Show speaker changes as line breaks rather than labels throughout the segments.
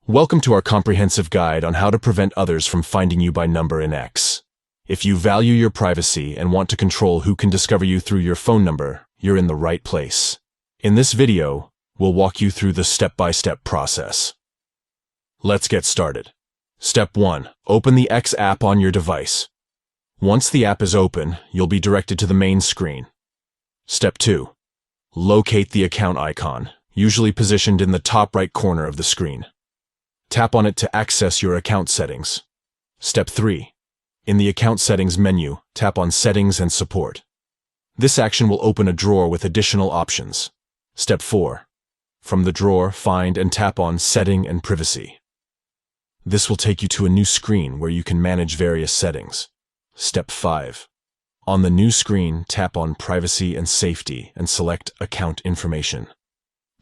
Welcome to our comprehensive guide on how to prevent others from finding you by number in X. If you value your privacy and want to control who can discover you through your phone number, you're in the right place. In this video, we'll walk you through the step-by-step process. Let's get started. Step 1. Open the X app on your device. Once the app is open, you'll be directed to the main screen. Step 2. Locate the account icon, usually positioned in the top right corner of the screen. Tap on it to access your account settings. Step 3. In the Account Settings menu, tap on Settings and Support. This action will open a drawer with additional options. Step 4. From the drawer, find and tap on Setting and Privacy. This will take you to a new screen where you can manage various settings. Step 5. On the new screen, tap on Privacy and Safety and select Account Information.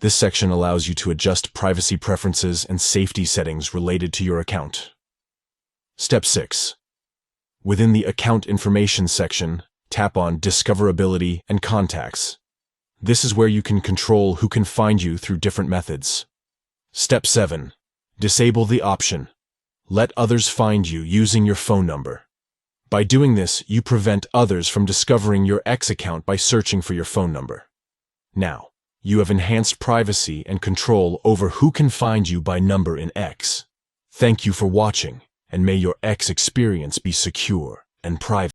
This section allows you to adjust privacy preferences and safety settings related to your account. Step 6. Within the Account Information section, tap on Discoverability and Contacts. This is where you can control who can find you through different methods. Step 7. Disable the option. Let others find you using your phone number. By doing this, you prevent others from discovering your X account by searching for your phone number. Now, you have enhanced privacy and control over who can find you by number in X. Thank you for watching, and may your X experience be secure and private.